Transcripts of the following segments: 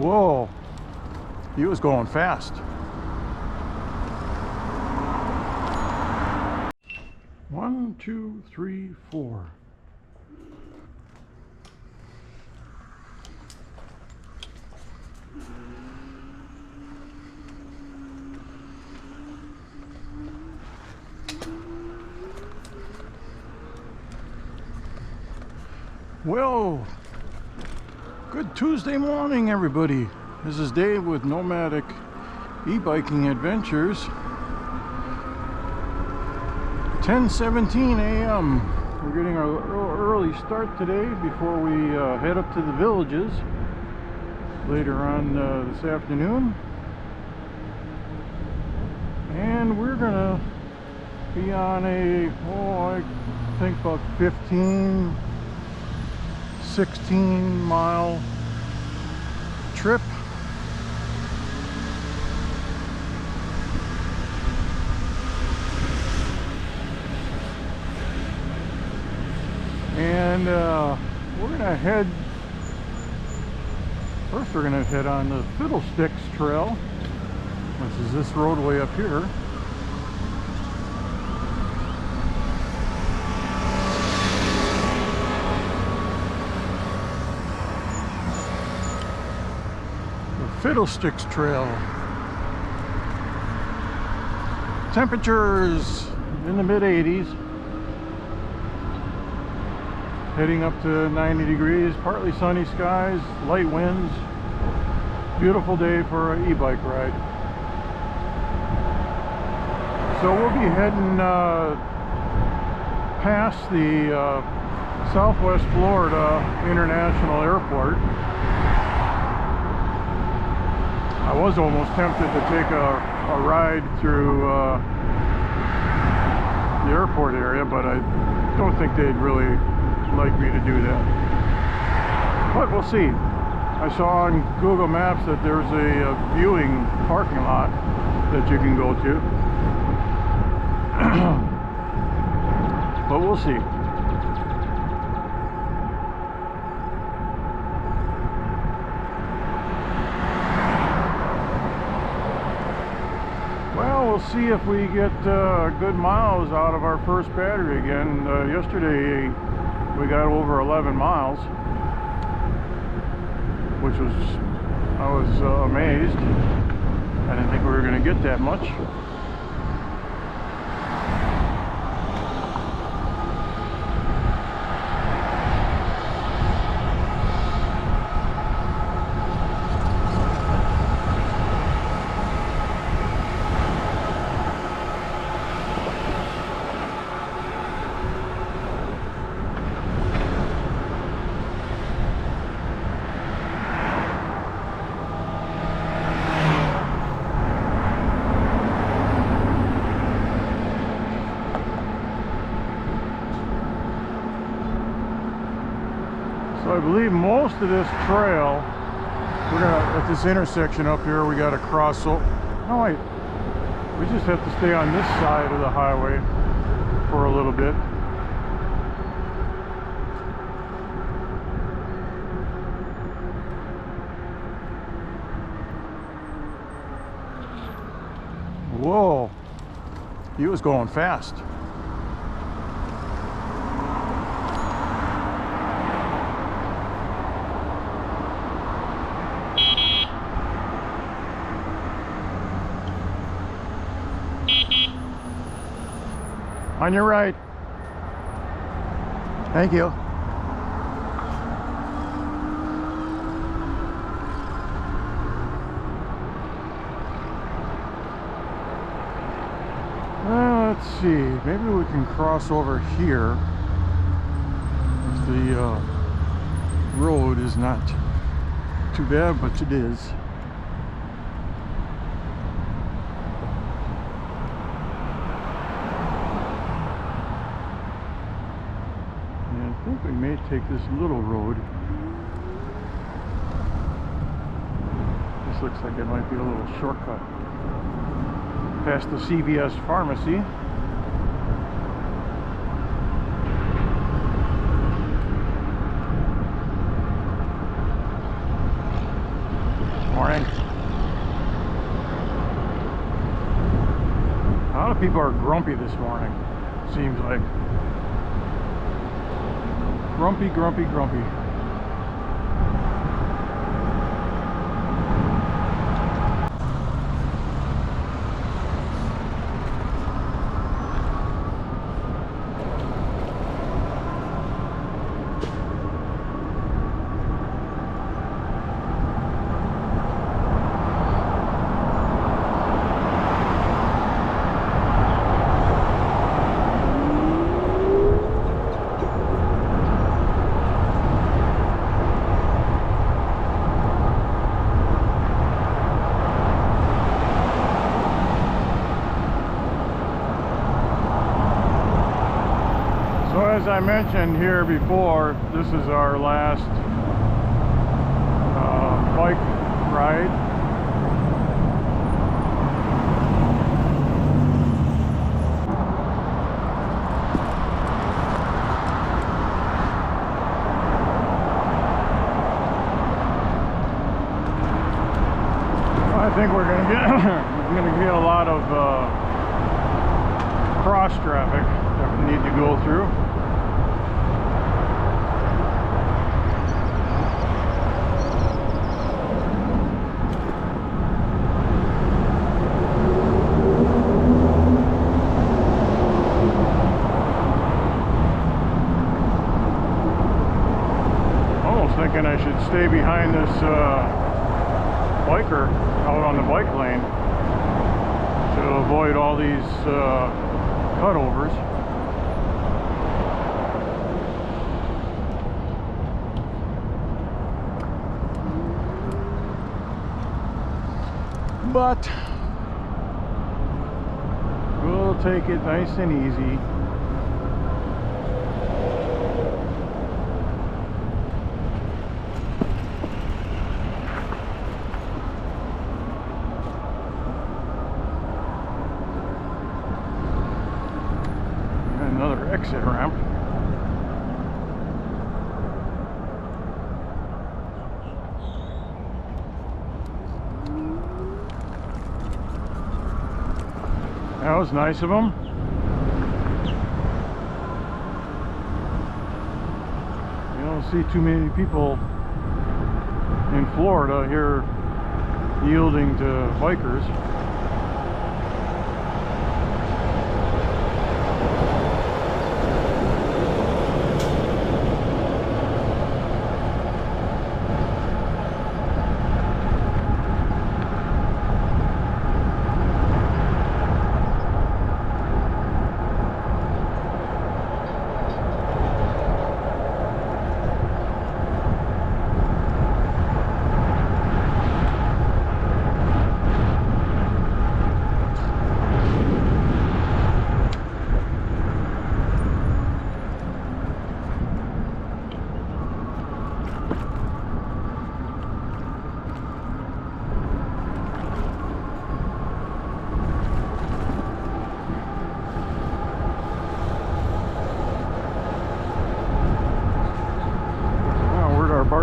Whoa, he was going fast. One, two, three, four. Well, good Tuesday morning, everybody. This is Dave with Nomadic e-biking adventures. 10:17 a.m. We're getting our early start today before we head up to the villages later on this afternoon. And we're gonna be on a, I think about 16-mile trip. And we're gonna head, first we're gonna head on the Fiddlesticks Trail, which is this roadway up here. Fiddlesticks Trail. Temperatures in the mid 80s, heading up to 90 degrees, partly sunny skies, light winds. Beautiful day for an e-bike ride. So we'll be heading past the Southwest Florida International Airport. I was almost tempted to take a ride through the airport area, but I don't think they'd really like me to do that. But we'll see. I saw on Google Maps that there's a viewing parking lot that you can go to. But we'll see. We'll see if we get good miles out of our first battery again. Yesterday we got over 11 miles, which was, I was amazed. I didn't think we were going to get that much. So I believe most of this trail, we're gonna, at this intersection up here, we gotta cross over. No wait, we just have to stay on this side of the highway for a little bit. Whoa, he was going fast. On your right. Thank you. Let's see. Maybe we can cross over here if the road is not too bad, but it is. I think we may take this little road. This looks like it might be a little shortcut. Past the CVS pharmacy. morning. A lot of people are grumpy this morning, seems like. Grumpy, grumpy, grumpy. As I mentioned here before, this is our last bike ride. I think we're going to get a lot of cross traffic that we need to go through. Thinking I should stay behind this biker out on the bike lane to avoid all these cutovers. But we'll take it nice and easy. Exit ramp. That was nice of them. You don't see too many people in Florida here yielding to bikers.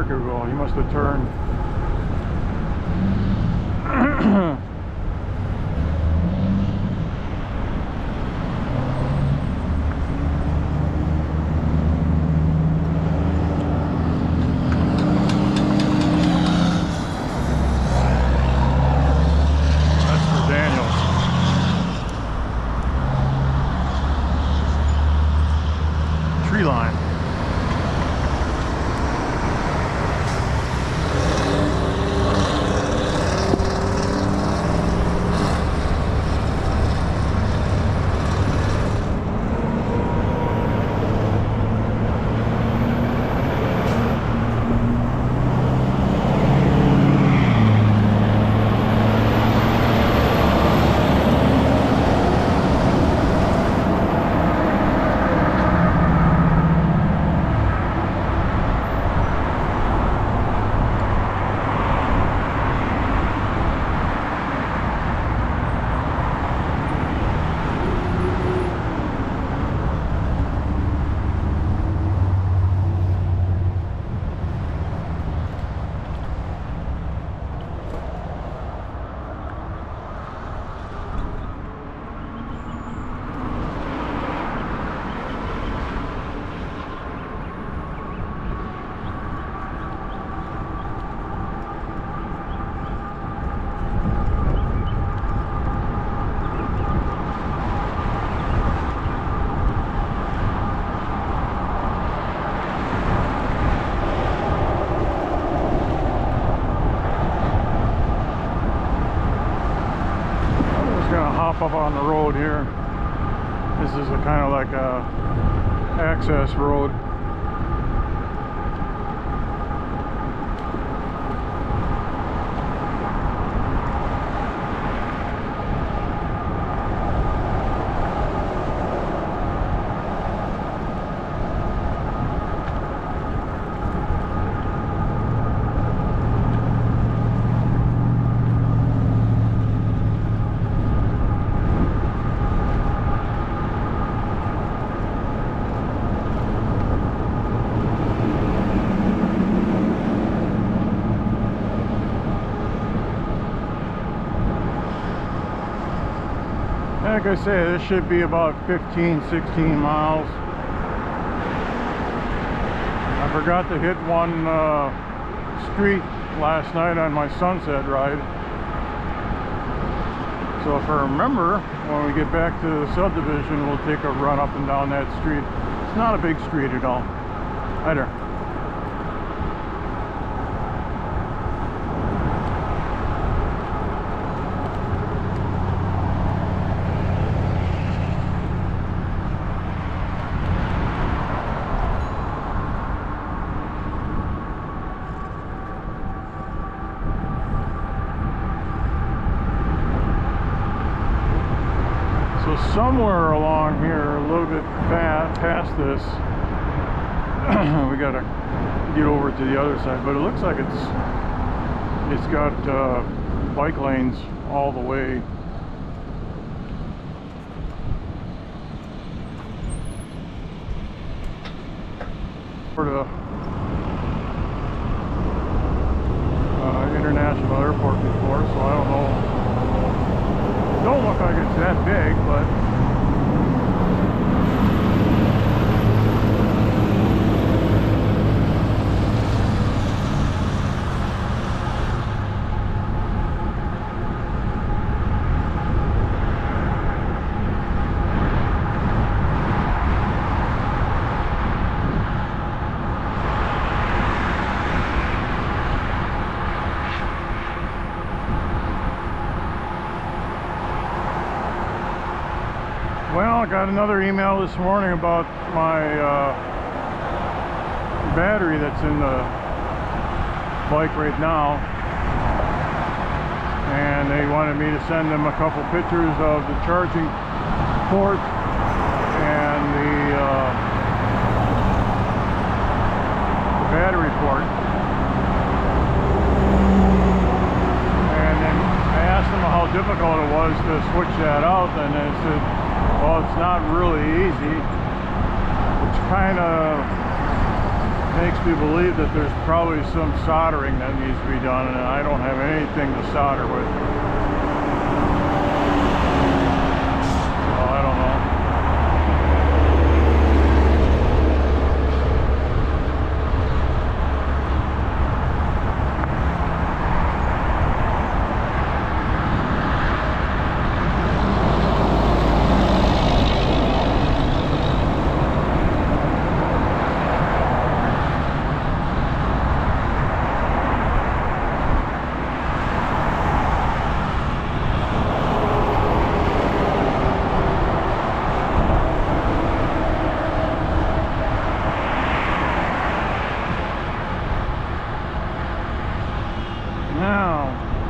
Go. He must have turned. That's for Daniel. Tree line. stop up on the road here. This is a kind of like a access road. Like I say, this should be about 15, 16 miles. I forgot to hit one street last night on my sunset ride. So if I remember, when we get back to the subdivision, we'll take a run up and down that street. It's not a big street at all. Hi there. Somewhere along here, a little bit past this, we gotta get over to the other side, but it looks like it's got bike lanes all the way. For the international airport before, so I don't know. Don't look like it's that big, but well, I got another email this morning about my battery that's in the bike right now, and they wanted me to send them a couple pictures of the charging port and the battery port. And then I asked them how difficult it was to switch that out, and they said, well, it's not really easy, which kind of makes me believe that there's probably some soldering that needs to be done, and I don't have anything to solder with. So I don't know.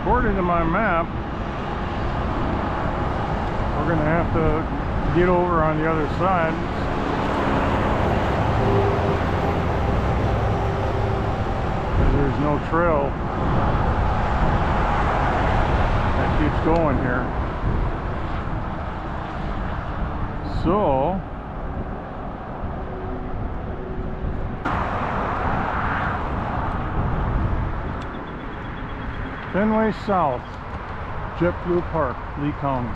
According to my map, we're going to have to get over on the other side. There's no trail that keeps going here. So Fenway South, Yarbrough Park, Lee County.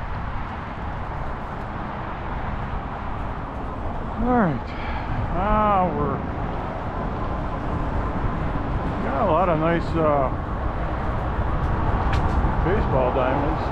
Alright, we're got a lot of nice baseball diamonds.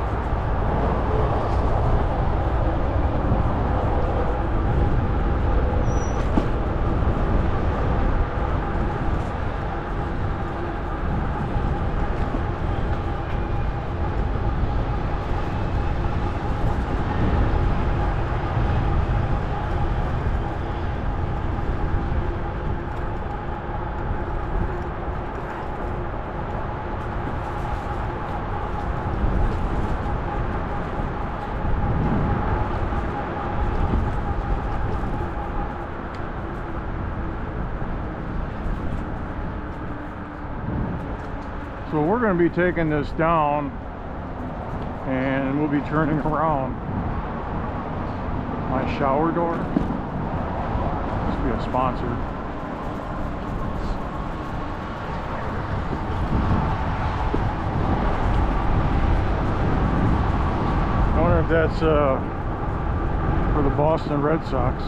So we're going to be taking this down and we'll be turning around. My shower door. Must be a sponsor. I wonder if that's for the Boston Red Sox.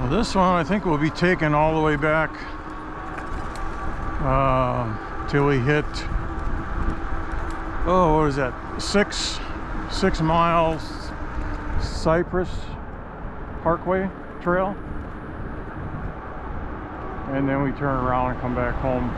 This one I think will be taken all the way back till we hit, oh, what is that, 6 miles Cypress Parkway Trail, and then we turn around and come back home.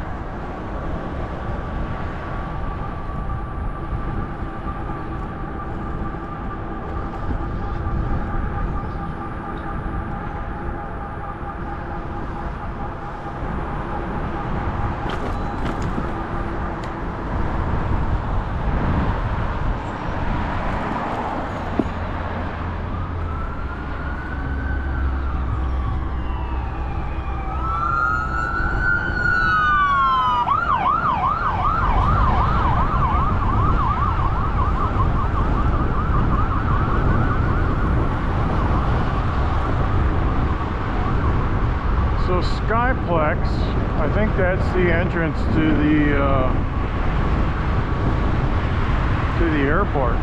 So Skyplex, I think that's the entrance to the airport.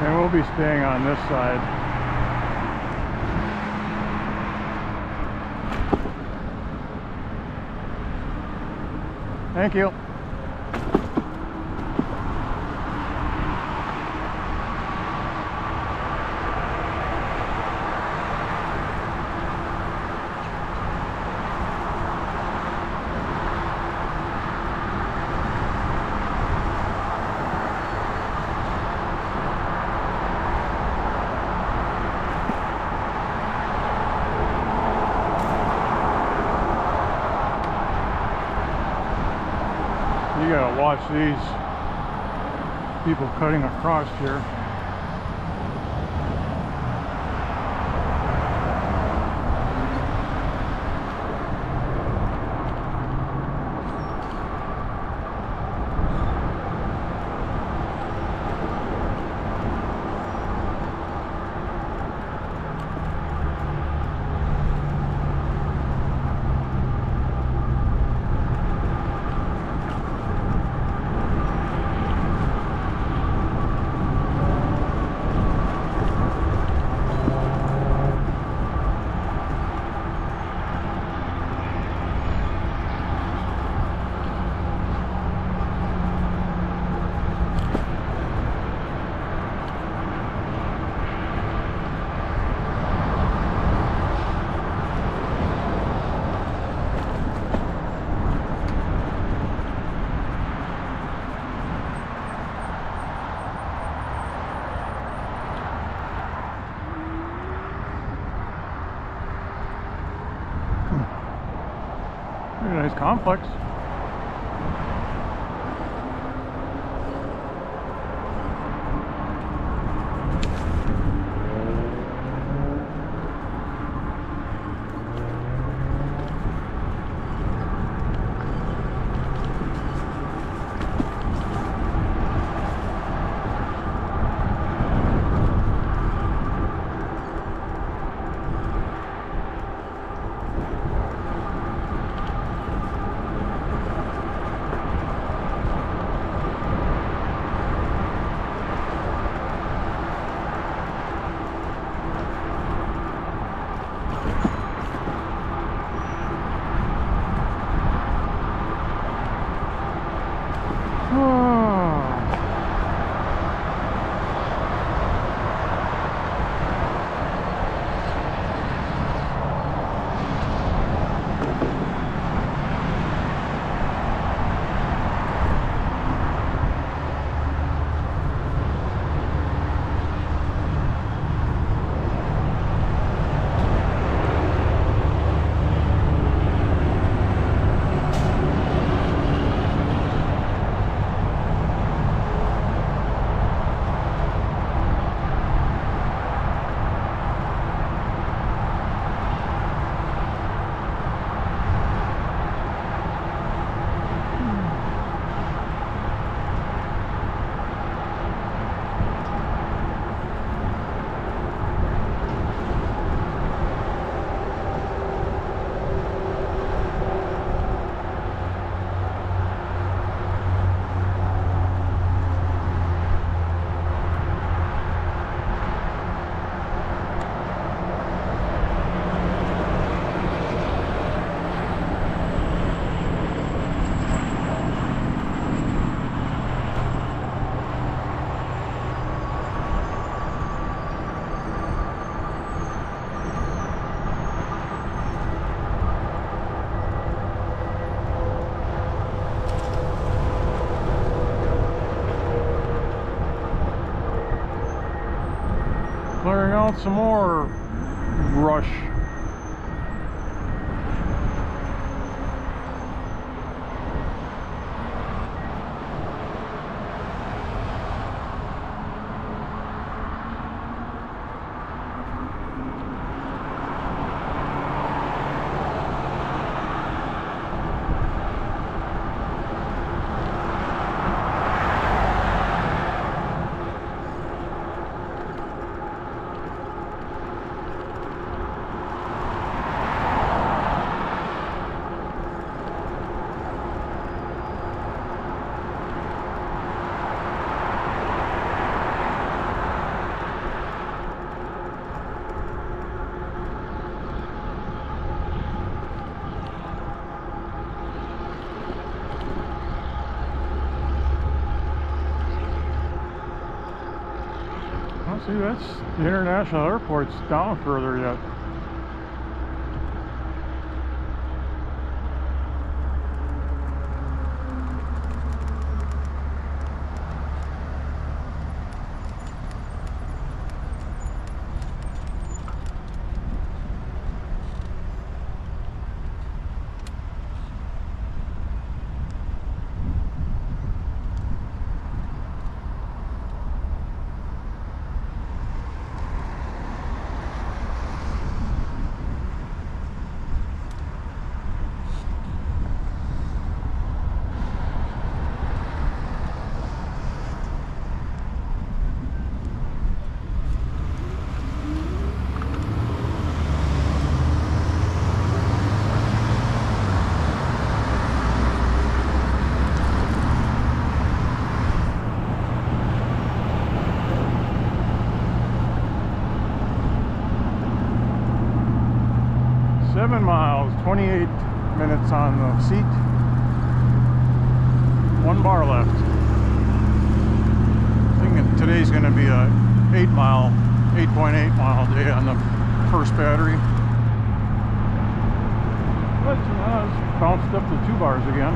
We'll be staying on this side. Thank you. You gotta watch these people cutting across here. nice complex. Clearing out some more brush. See, that's the international airport's down further yet. Miles, 28 minutes on the seat, 1 bar left. I think today's going to be a 8.8 mile day on the first battery. But it's bounced up to 2 bars again.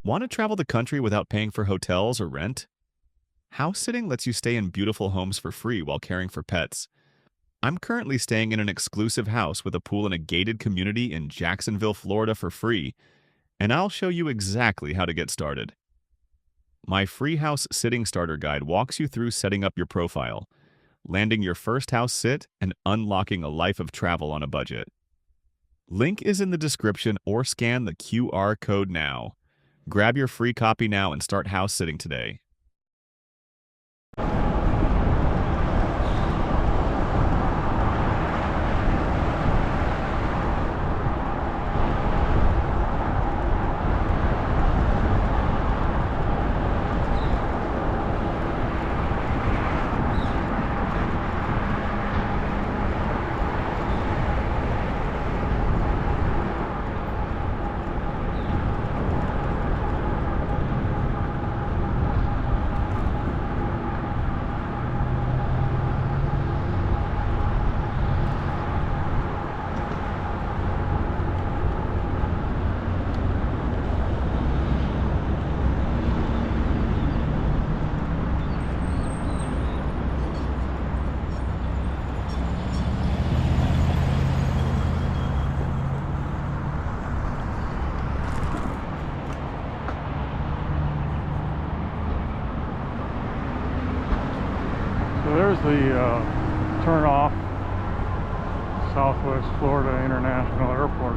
Want to travel the country without paying for hotels or rent? House sitting lets you stay in beautiful homes for free while caring for pets. I'm currently staying in an exclusive house with a pool in a gated community in Jacksonville, Florida for free, and I'll show you exactly how to get started. My free house sitting starter guide walks you through setting up your profile, landing your first house sit, and unlocking a life of travel on a budget. Link is in the description or scan the QR code now. Grab your free copy now and start house sitting today. So there's the turn off Southwest Florida International Airport.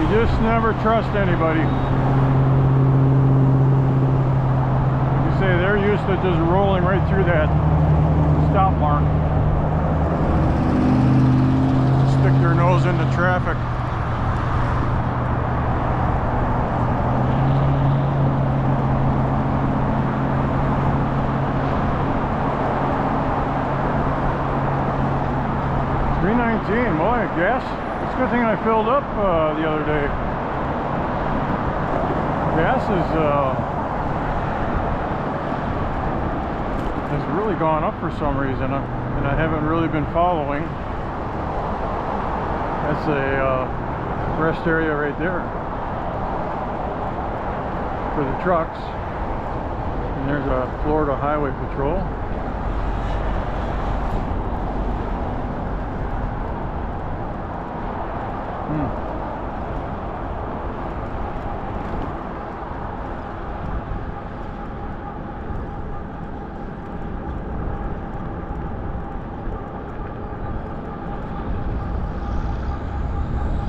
Just never trust anybody. Like you say, they're used to just rolling right through that stop mark. Stick their nose into traffic. $3.19, boy, gas. It's a good thing I filled up the other day. Gas has really gone up for some reason, and I haven't really been following. That's a rest area right there for the trucks. And there's a Florida Highway Patrol.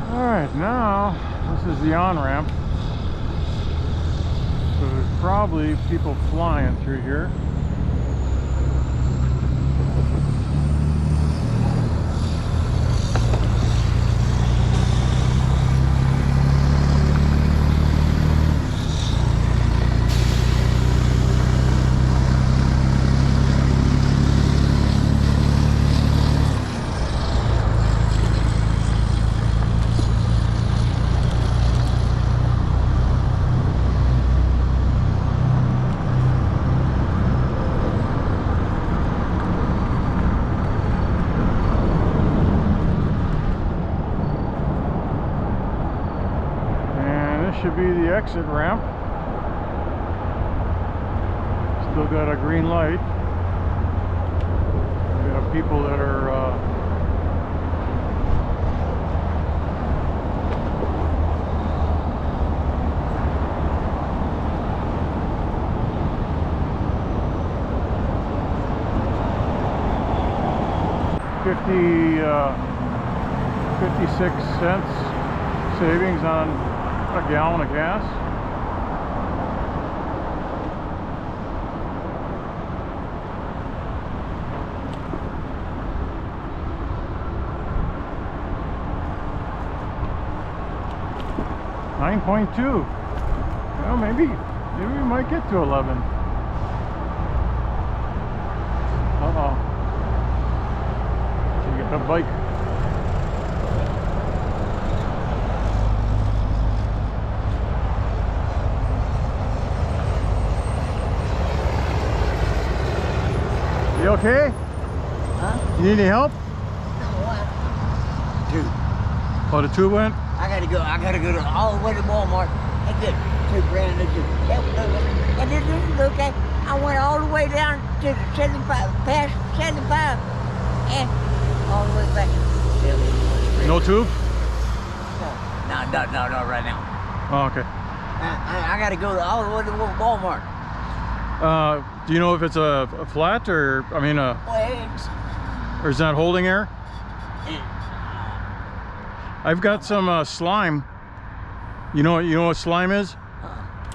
Alright, now this is the on-ramp. So there's probably people flying through here. Should be the exit ramp. Still got a green light. We have people that are $56 savings on a gallon of gas. 9.2. Well, maybe we might get to 11. Uh-oh. So you got a bike. You okay? Huh? You need any help? No, what? Dude, Oh, the tube went? I gotta go all the way to Walmart and get $2 grand. And this is okay. I went all the way down to the 75, past 75, and all the way back. No tube? No, right now. Oh, okay. I gotta go all the way to Walmart. Do you know if it's a flat or, I mean, Well, it's, or is that holding air? it, I've got some slime. You know what slime is?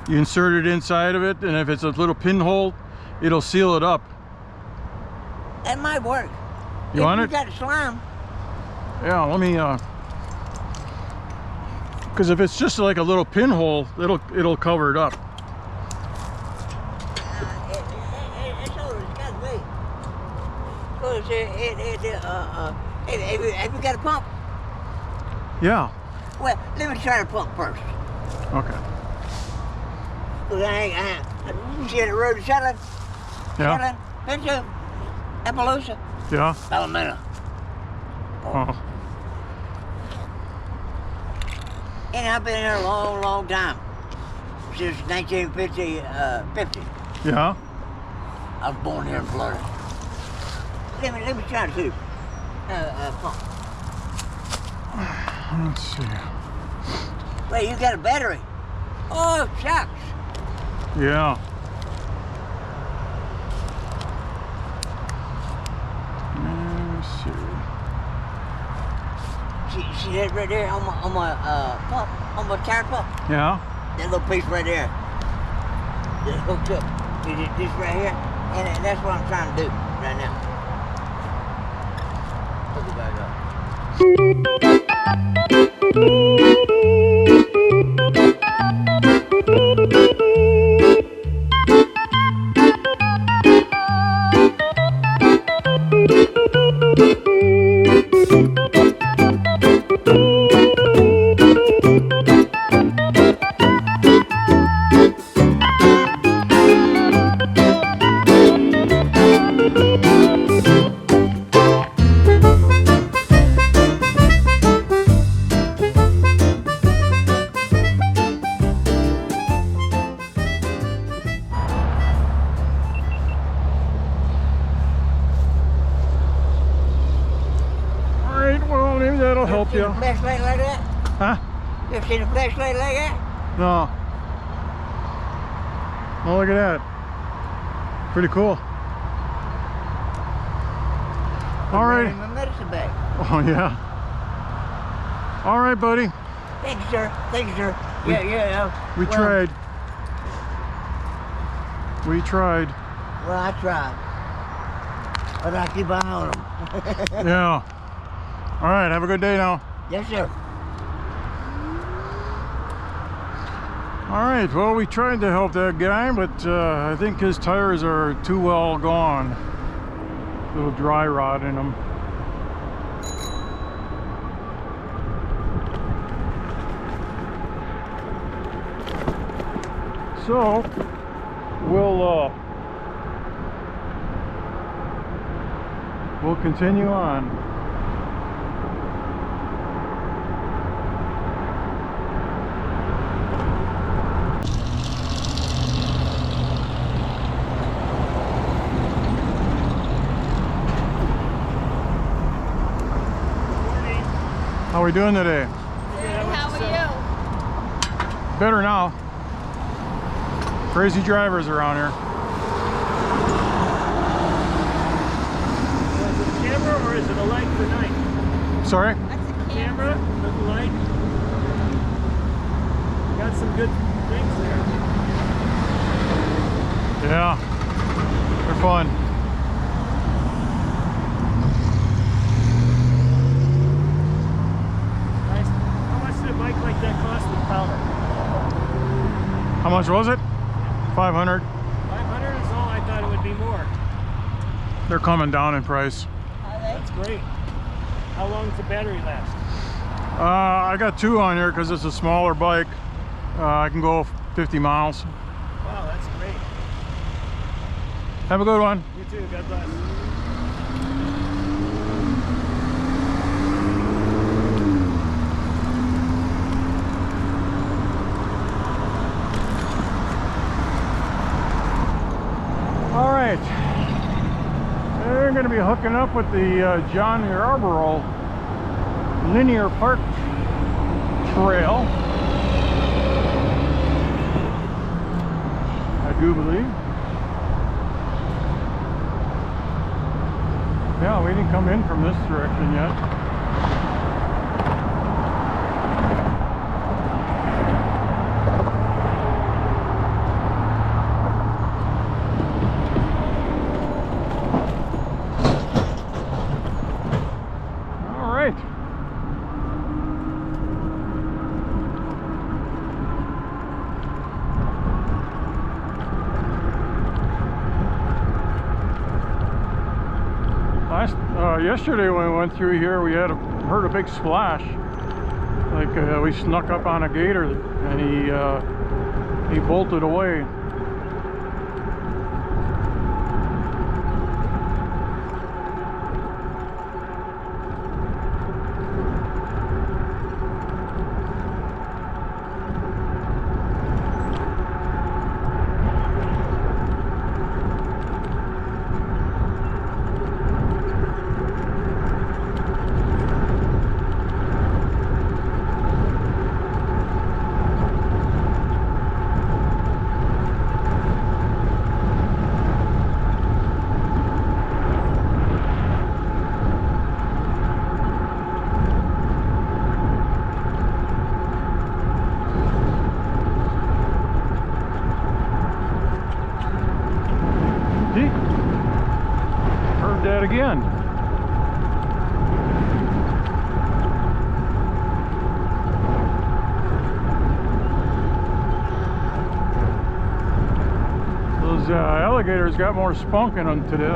You insert it inside of it, and if it's a little pinhole, it'll seal it up. that might work. You if want you it? got slime. Yeah, let me, because if it's just like a little pinhole, it'll cover it up. It's all it's got to be. Because have you got a pump? Yeah. Well, let me try the pump first. Okay. Because I see the road to Shetland, Yeah. Pinto, Appaloosa, Yeah. Palomino. Oh. And I've been here a long, long time. Since 1950. Yeah. I was born here in Florida. Let me try the tube. Pump. Let's see. Wait, you got a battery? Oh, shucks. Yeah. Let's see. See that right there on my pump, on my tire pump? Yeah. That little piece right there. That's hooked up. See this right here? And that's what I'm trying to do right now. Hook it back up. That'll help you. A flashlight like that? Huh? You ever seen a flashlight like that? No. Oh, look at that. Pretty cool. All right. In my medicine bag. Oh, yeah. All right, buddy. Thank you, sir. Thank you, sir. Yeah. We tried. We tried. Well, I tried. But I keep an eye on them. Yeah. All right. Have a good day now. Yes, sir. All right. Well, we tried to help that guy, but I think his tires are too well gone. A little dry rot in them. So we'll continue on. How are we doing today? How are you? Better now. Crazy drivers around here. Is it a camera or is it a light for night? Sorry? That's a Camera with the light. Got some good things there. Yeah. They're fun. Nice. How much did a bike like that cost with power? How much was it? 500. 500 is all. I thought it would be more. They're coming down in price. That's great. How long does the battery last? I got 2 on here because it's a smaller bike. I can go 50 miles. Wow, that's great. Have a good one. You too. God bless. All right, they're going to be hooking up with the Yarbrough Linear Park Trail, I do believe. Yeah, we didn't come in from this direction yet. Yesterday when we went through here, we heard a big splash. Like we snuck up on a gator, and he bolted away. Heard that again. Those alligators got more spunk in them today,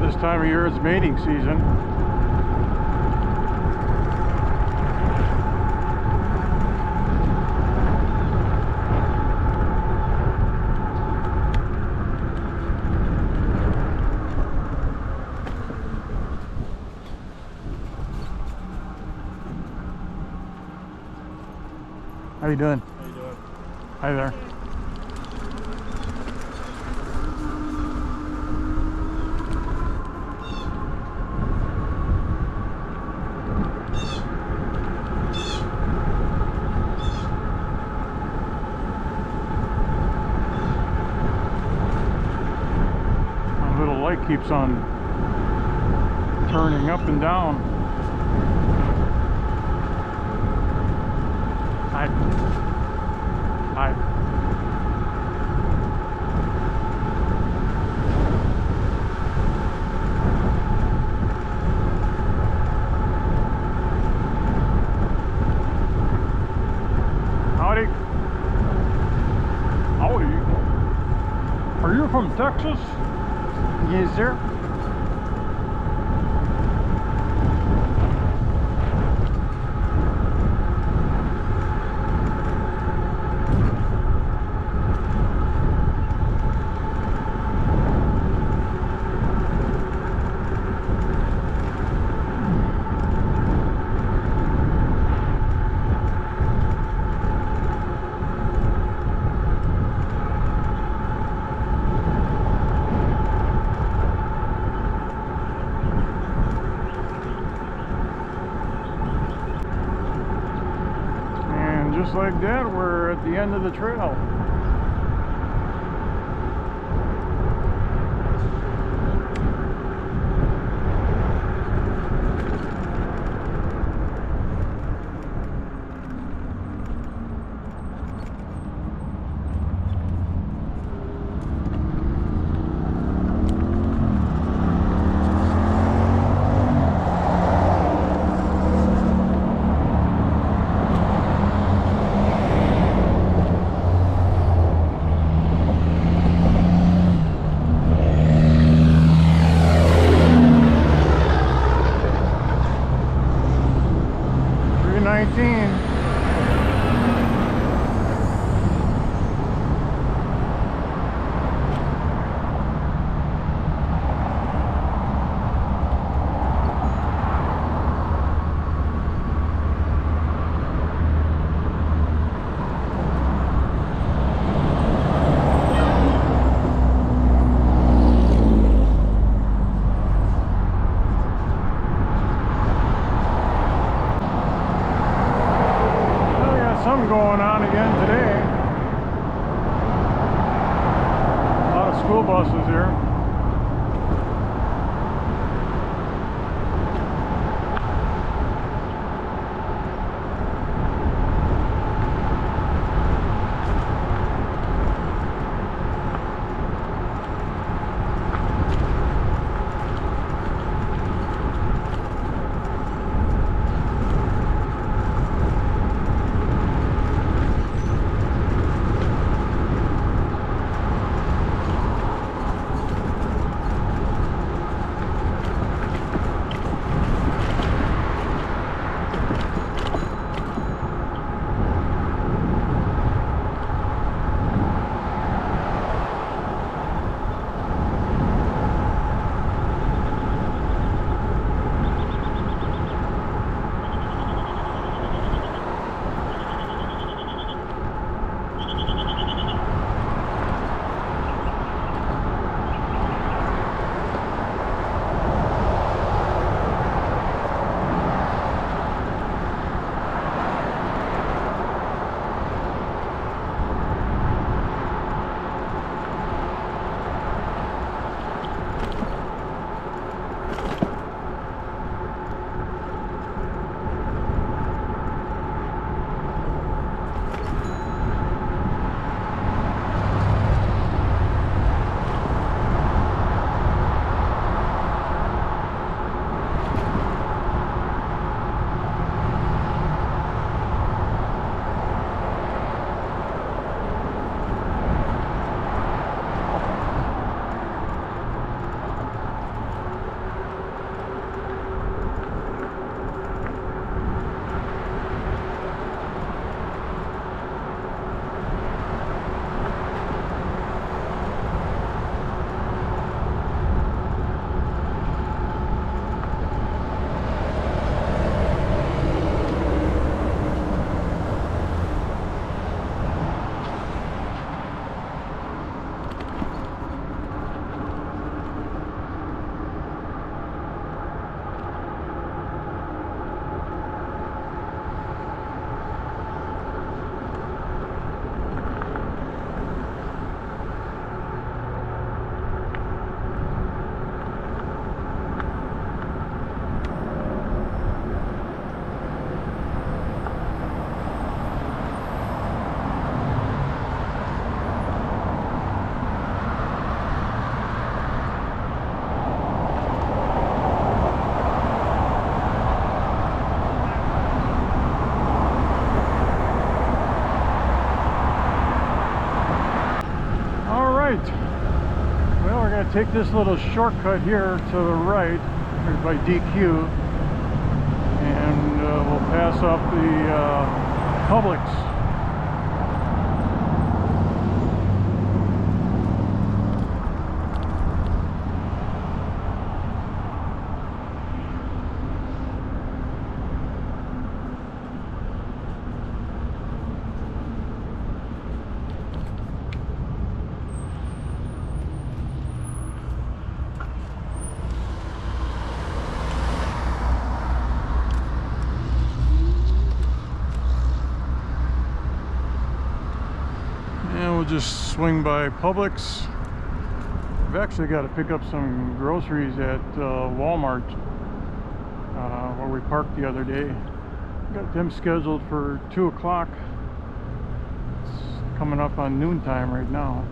this time of year. It's mating season. How you doing? How you doing? Hi there. My little light keeps on turning up and down. Hi. Howdy. Howdy. Are you from Texas? Yes, sir. Just like that, we're at the end of the trail. school buses here. Take this little shortcut here to the right by DQ, and we'll pass up the Publix. Just swing by Publix. I've actually got to pick up some groceries at Walmart where we parked the other day. Got them scheduled for 2 o'clock. It's coming up on noontime right now.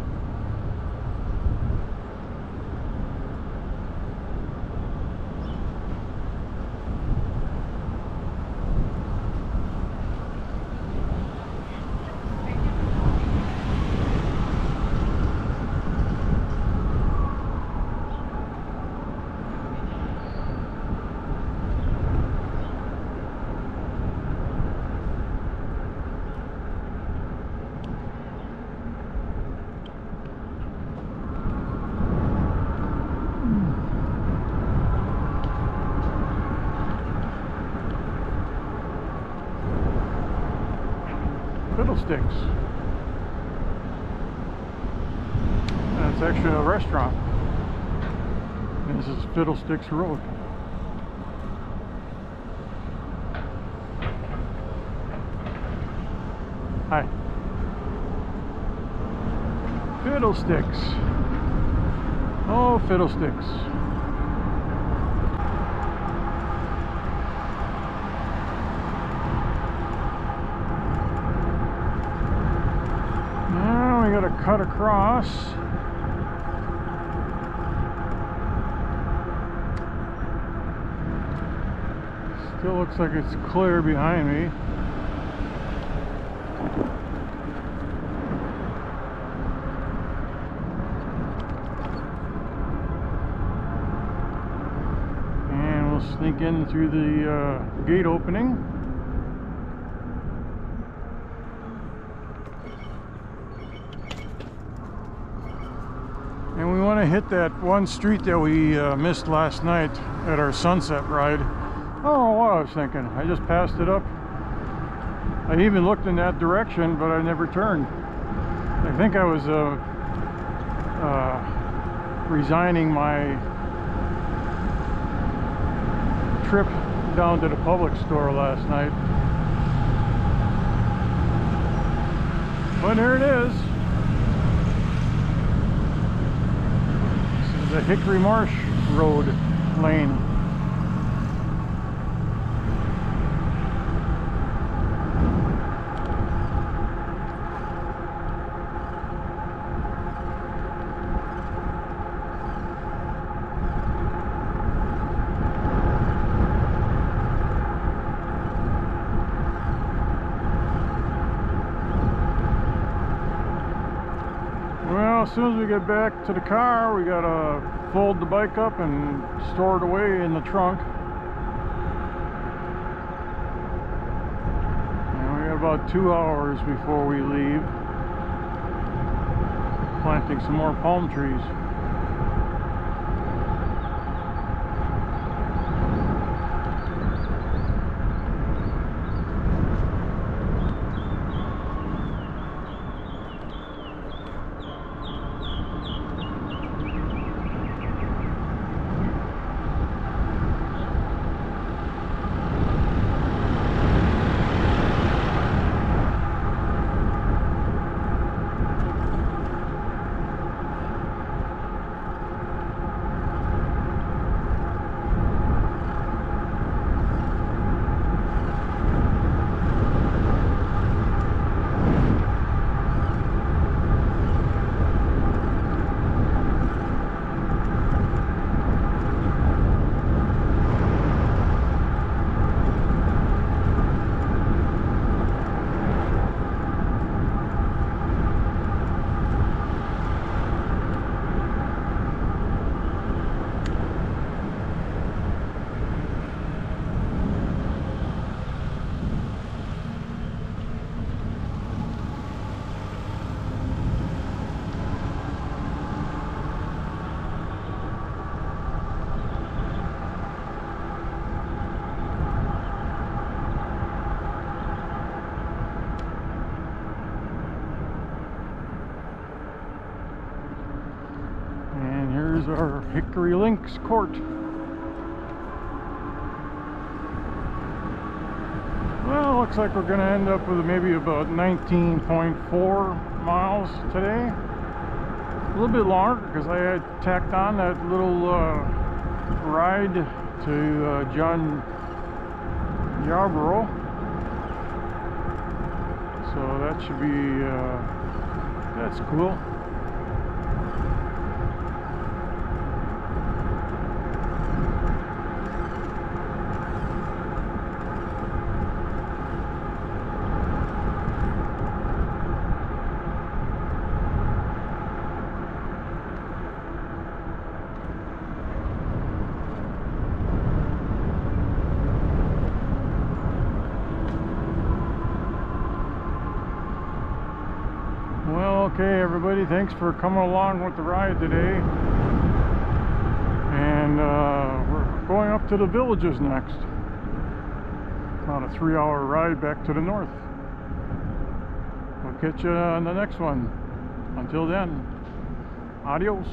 Fiddlesticks. That's actually a restaurant. And this is Fiddlesticks Road. Hi. Fiddlesticks. Oh, Fiddlesticks. Now we gotta cut across. Still looks like it's clear behind me. And we'll sneak in through the gate opening. And we want to hit that one street that we missed last night at our sunset ride. I don't know what I was thinking. I just passed it up. I even looked in that direction, but I never turned. I think I was resigning my trip down to the public store last night. But there it is. This is the Hickory Marsh Road lane. Well, as soon as we get back to the car, we gotta fold the bike up and store it away in the trunk. And we got about 2 hours before we leave. Planting some more palm trees. Here's our Hickory Links Court. Well, looks like we're going to end up with maybe about 19.4 miles today. A little bit longer because I had tacked on that little ride to John Yarbrough. So that should be, that's cool. Okay, everybody, thanks for coming along with the ride today. And we're going up to the villages next. About a 3-hour ride back to the north. We'll catch you on the next one. Until then, adios.